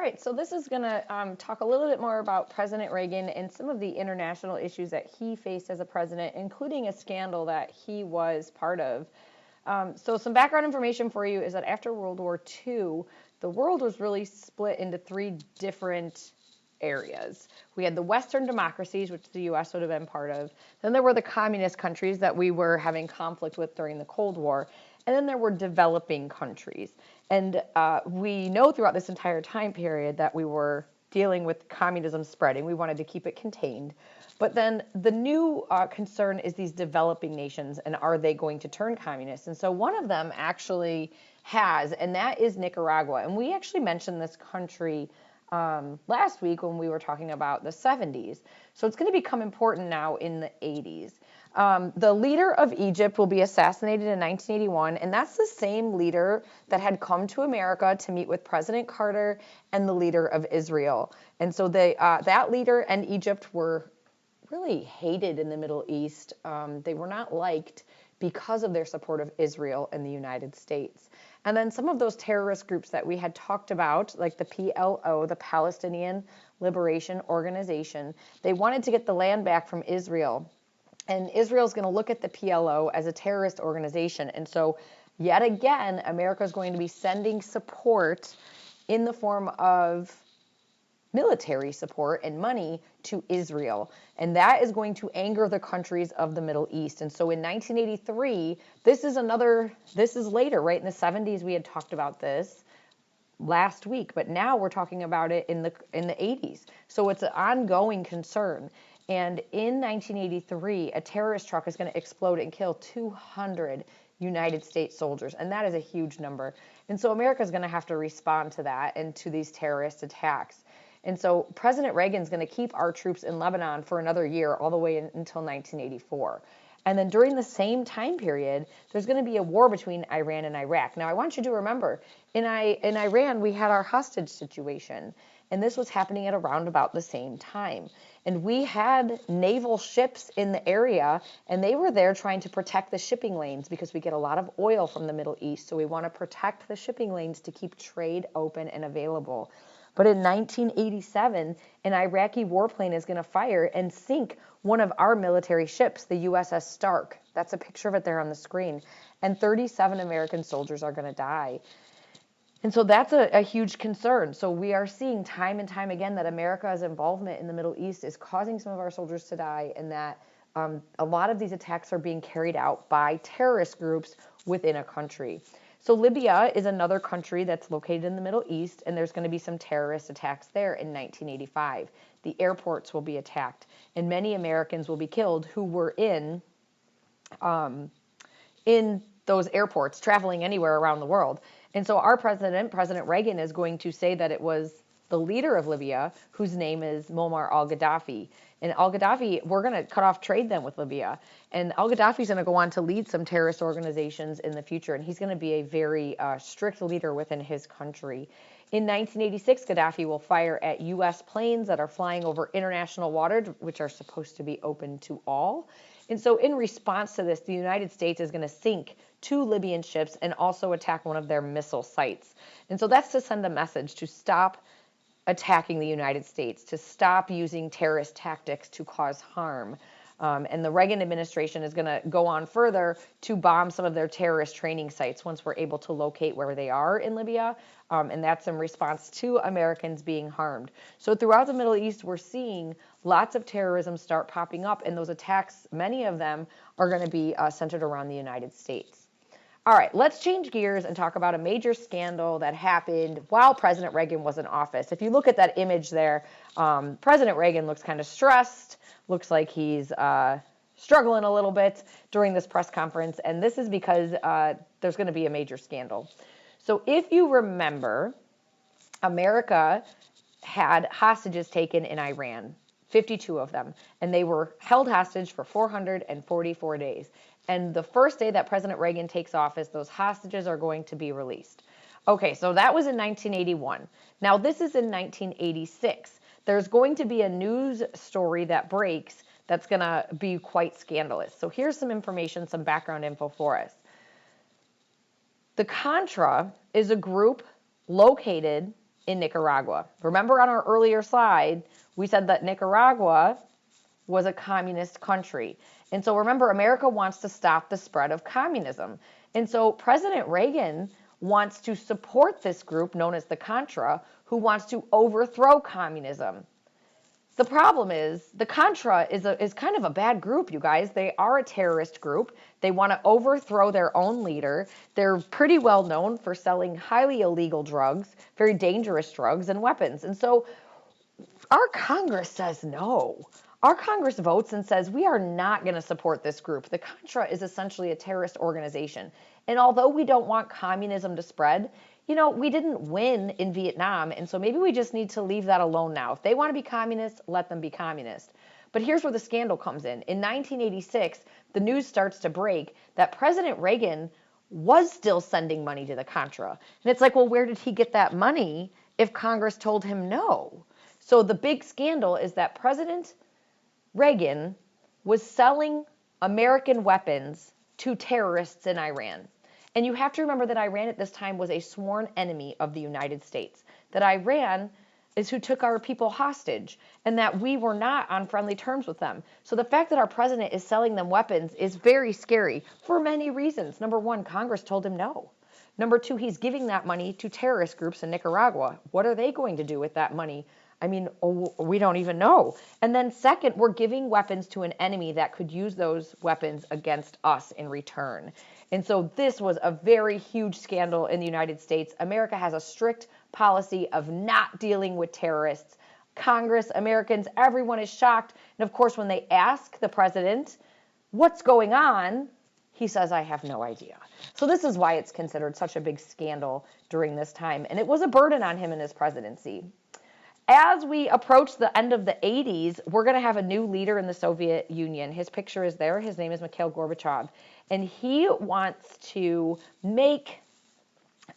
right, so this is going to talk a little bit more about President Reagan and some of the international issues that he faced as a president, including a scandal that he was part of. So some background information for you is that after World War II, the world was really split into three different areas. We had the Western democracies, which the U.S. would have been part of. Then there were the communist countries that we were having conflict with during the Cold War. And then there were developing countries. And we know throughout this entire time period that we were dealing with communism spreading. We wanted to keep it contained. But then the new concern is these developing nations, and are they going to turn communist? And so one of them actually has, and that is Nicaragua. And we actually mentioned this country last week when we were talking about the 70s. So it's going to become important now in the 80s. The leader of Egypt will be assassinated in 1981, and that's the same leader that had come to America to meet with President Carter and the leader of Israel. And so that leader and Egypt were really hated in the Middle East. They were not liked because of their support of Israel and the United States. And then some of those terrorist groups that we had talked about, like the PLO, the Palestinian Liberation Organization, they wanted to get the land back from Israel. And Israel's going to look at the PLO as a terrorist organization. And so, yet again, America is going to be sending support in the form of military support and money to Israel. And that is going to anger the countries of the Middle East. And so in 1983, this is later, right? In the 70s, we had talked about this last week, but now we're talking about it in the 80s. So it's an ongoing concern. And in 1983, a terrorist truck is going to explode and kill 200 United States soldiers. And that is a huge number. And so America is going to have to respond to that and to these terrorist attacks. And so President Reagan is going to keep our troops in Lebanon for another year, all the way until 1984. And then during the same time period, there's going to be a war between Iran and Iraq. Now, I want you to remember, in Iran, we had our hostage situation. And this was happening at around about the same time. And we had naval ships in the area, and they were there trying to protect the shipping lanes because we get a lot of oil from the Middle East. So we want to protect the shipping lanes to keep trade open and available. But in 1987, an Iraqi warplane is going to fire and sink one of our military ships, the USS Stark. That's a picture of it there on the screen. And 37 American soldiers are going to die. And so that's a huge concern. So we are seeing time and time again that America's involvement in the Middle East is causing some of our soldiers to die, and that a lot of these attacks are being carried out by terrorist groups within a country. So Libya is another country that's located in the Middle East, and there's going to be some terrorist attacks there in 1985. The airports will be attacked, and many Americans will be killed who were in those airports, traveling anywhere around the world. And so our president, President Reagan, is going to say that it was the leader of Libya, whose name is Muammar al-Gaddafi. And al-Gaddafi, we're going to cut off trade then with Libya. And al-Gaddafi is going to go on to lead some terrorist organizations in the future. And he's going to be a very strict leader within his country. In 1986, Gaddafi will fire at U.S. planes that are flying over international waters, which are supposed to be open to all. And so in response to this, the United States is going to sink 2 Libyan ships and also attack one of their missile sites. And so that's to send a message to stop attacking the United States, to stop using terrorist tactics to cause harm. And the Reagan administration is going to go on further to bomb some of their terrorist training sites once we're able to locate where they are in Libya. And that's in response to Americans being harmed. So throughout the Middle East, we're seeing lots of terrorism start popping up. And those attacks, many of them, are going to be centered around the United States. All right, let's change gears and talk about a major scandal that happened while President Reagan was in office. If you look at that image there, President Reagan looks kind of stressed, looks like he's struggling a little bit during this press conference, and this is because there's going to be a major scandal. So if you remember, America had hostages taken in Iran, 52 of them, and they were held hostage for 444 days. And the first day that President Reagan takes office, those hostages are going to be released. Okay, so that was in 1981. Now this is in 1986. There's going to be a news story that breaks that's going to be quite scandalous. So here's some information, some background info for us. The Contra is a group located in Nicaragua. Remember on our earlier slide, we said that Nicaragua was a communist country. And so remember, America wants to stop the spread of communism. And so President Reagan wants to support this group known as the Contra, who wants to overthrow communism. The problem is the Contra is kind of a bad group, you guys. They are a terrorist group. They want to overthrow their own leader. They're pretty well known for selling highly illegal drugs, very dangerous drugs and weapons. And so our Congress says no. Our Congress votes and says we are not going to support this group. The Contra is essentially a terrorist organization. And although we don't want communism to spread, we didn't win in Vietnam, and so maybe we just need to leave that alone now. If they want to be communist, let them be communist. But here's where the scandal comes in. In 1986, the news starts to break that President Reagan was still sending money to the Contra. And it's like, well, where did he get that money if Congress told him no? So the big scandal is that President Reagan was selling American weapons to terrorists in Iran. And you have to remember that Iran at this time was a sworn enemy of the United States, that Iran is who took our people hostage, and that we were not on friendly terms with them. So the fact that our president is selling them weapons is very scary for many reasons. Number one, Congress told him no. Number two, he's giving that money to terrorist groups in Nicaragua. What are they going to do with that money? I mean, we don't even know. And then second, we're giving weapons to an enemy that could use those weapons against us in return. And so this was a very huge scandal in the United States. America has a strict policy of not dealing with terrorists. Congress, Americans, everyone is shocked. And of course, when they ask the president, what's going on? He says, I have no idea. So this is why it's considered such a big scandal during this time. And it was a burden on him in his presidency. As we approach the end of the 80s, we're going to have a new leader in the Soviet Union. His picture is there. His name is Mikhail Gorbachev. And he wants to make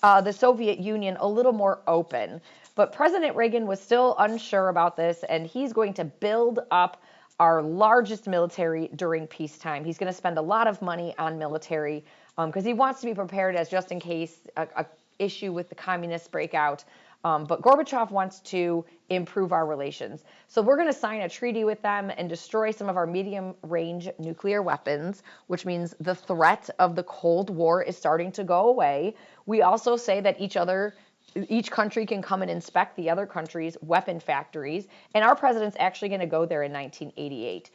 the Soviet Union a little more open. But President Reagan was still unsure about this, and he's going to build up our largest military during peacetime. He's going to spend a lot of money on military because he wants to be prepared as just in case a issue with the communists break out. But Gorbachev wants to improve our relations. So we're going to sign a treaty with them and destroy some of our medium-range nuclear weapons, which means the threat of the Cold War is starting to go away. We also say that each country can come and inspect the other country's weapon factories, and our president's actually going to go there in 1988.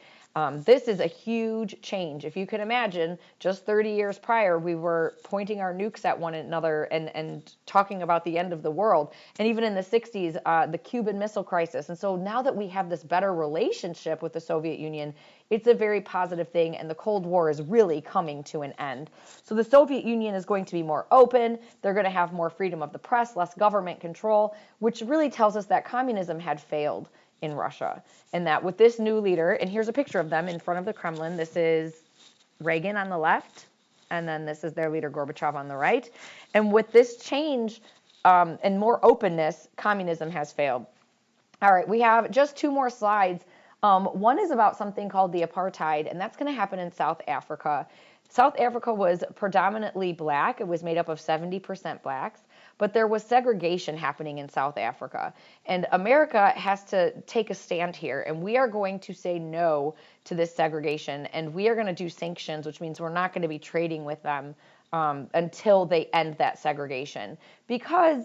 This is a huge change. If you can imagine, just 30 years prior, we were pointing our nukes at one another and talking about the end of the world. And even in the 60s, the Cuban Missile Crisis. And so now that we have this better relationship with the Soviet Union, it's a very positive thing, and the Cold War is really coming to an end. So the Soviet Union is going to be more open. They're going to have more freedom of the press, less government control, which really tells us that communism had failed in Russia, and that with this new leader, and here's a picture of them in front of the Kremlin. This is Reagan on the left, and then this is their leader Gorbachev on the right. And with this change and more openness, communism has failed. All right, we have just two more slides. One is about something called the apartheid, and that's going to happen in South Africa. South Africa was predominantly black. It was made up of 70% blacks. But there was segregation happening in South Africa. And America has to take a stand here. And we are going to say no to this segregation. And we are going to do sanctions, which means we're not going to be trading with them until they end that segregation. Because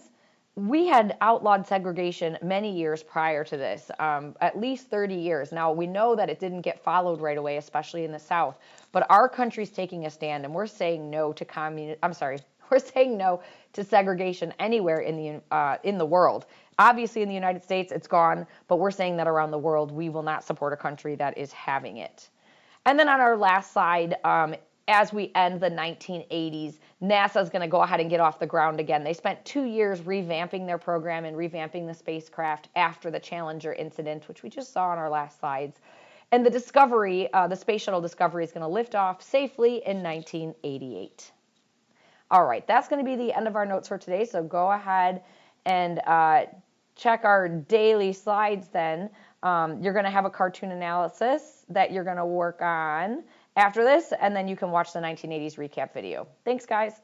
we had outlawed segregation many years prior to this, at least 30 years. Now, we know that it didn't get followed right away, especially in the South. But our country's taking a stand, and we're saying no to we're saying no to segregation anywhere in the world. Obviously, in the United States, it's gone, but we're saying that around the world, we will not support a country that is having it. And then on our last slide, as we end the 1980s, NASA is going to go ahead and get off the ground again. They spent 2 years revamping their program and revamping the spacecraft after the Challenger incident, which we just saw on our last slides. And the Discovery, the Space Shuttle Discovery, is going to lift off safely in 1988. All right, that's going to be the end of our notes for today, so go ahead and check our daily slides then. You're going to have a cartoon analysis that you're going to work on after this, and then you can watch the 1980s recap video. Thanks, guys.